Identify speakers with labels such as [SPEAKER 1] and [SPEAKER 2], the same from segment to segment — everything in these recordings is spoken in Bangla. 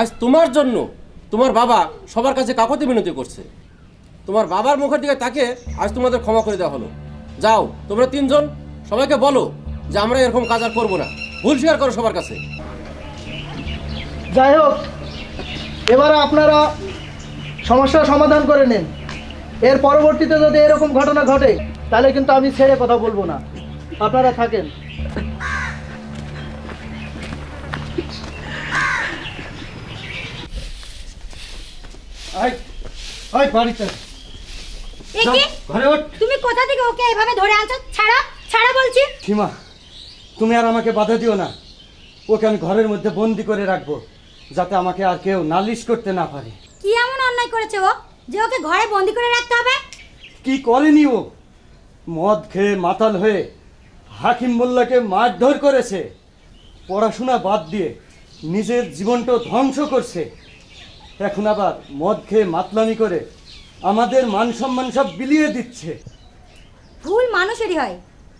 [SPEAKER 1] আজ তোমার জন্য তোমার বাবা সবার কাছে কাকতি মিনতি করছে। তোমার বাবার মুখের দিকে তাকে আজ তোমাদের ক্ষমা করে দেওয়া হলো। যাও তোমরা তিনজন সবাইকে বলো যে আমরা এরকম কাজ আর করবো না, ভুল স্বীকার করো সবার কাছে।
[SPEAKER 2] যাই হোক, এবারে আপনারা সমস্যার সমাধান করে নিন। এর পরবর্তীতে যদি এরকম ঘটনা ঘটে তাহলে কিন্তু আমি ছেড়ে কথা বলবো না। আপনারা থাকেন। বাড়িতে ঘরে ওঠ।
[SPEAKER 3] তুমি কোথা থেকে ওকে এইভাবে ধরে আনছো? ছাড়া ছাড়া বলছি।
[SPEAKER 2] সীমা, তুমি আর আমাকে বাধা দিও না। ওকে আমি ঘরের মধ্যে বন্দি করে রাখবো, যাতে আমাকে আর কেউ নালিশ করতে না পারে।
[SPEAKER 3] কি এমন অন্যায় করেছে ও যে ওকে ঘরে বন্দি করে রাখতে হবে?
[SPEAKER 2] কি করেনি ও? মদ খেয়ে মাতাল হয়ে হাকিম মোল্লাকে মারধর করেছে, পড়াশোনা বাদ দিয়ে নিজের জীবনটা ধ্বংস করছে। এখন আবার মদ খেয়ে মাতলামি করে আমাদের মান সম্মান সব বিলিয়ে দিচ্ছে।
[SPEAKER 3] ভুল মানুষেরই হয়,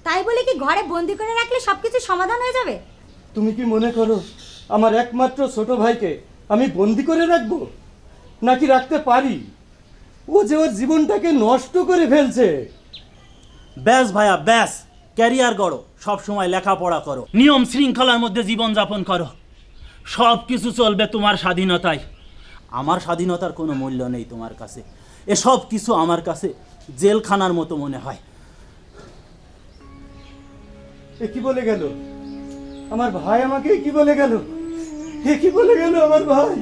[SPEAKER 3] তাই বলে কি ঘরে বন্দি করে রাখলে সবকিছু সমাধান হয়ে যাবে?
[SPEAKER 2] তুমি কি মনে করো আমার একমাত্র ছোট ভাইকে আমি বন্দি করে রাখবো? নাকি রাখতে পারি? ও যে ওর জীবনটাকে নষ্ট করে ফেলছে।
[SPEAKER 4] ব্যাস ভাইয়া ব্যাস, ক্যারিয়ার গড়ো, সব সময় লেখাপড়া করো, নিয়ম শৃঙ্খলার মধ্যে জীবন যাপন করো, সব কিছু চলবে তোমার স্বাধীনতায়। আমার স্বাধীনতার কোনো মূল্য নেই তোমার কাছে। এসব কিছু আমার কাছে জেলখানার মতো মনে হয়।
[SPEAKER 2] এ কি বলে গেল আমার ভাই? আমাকে কি বলে গেল? এ কি বলে গেল আমার ভাই?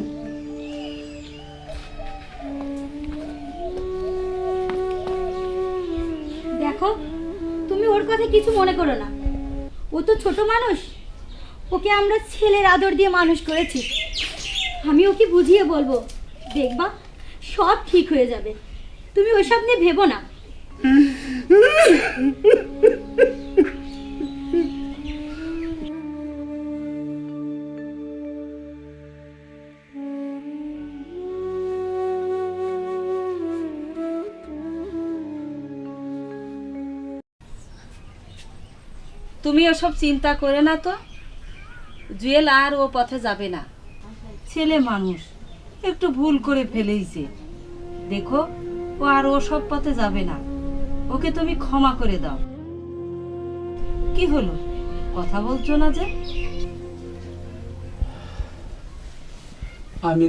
[SPEAKER 3] দেখো, তুমি ওর কথা কিছু মনে করো না। ও তো ছোট মানুষ, ওকে আমরা ছেলের আদর দিয়ে মানুষ করেছি। আমি ওকে বুঝিয়ে বলবো, দেখবা সব ঠিক হয়ে যাবে। তুমি ওইসব নিয়ে ভেবো না।
[SPEAKER 5] তুমি ওসব চিন্তা করে না তো। জুয়েল আর ও পথে যাবে না। ছেলে মানুষ, একটু ভুল করে ফেলেইছে। দেখো, ও আর ওসব পথে যাবে না। ওকে তুমি ক্ষমা করে দাও। কি হলো, কথা বলছো না যে?
[SPEAKER 6] আমি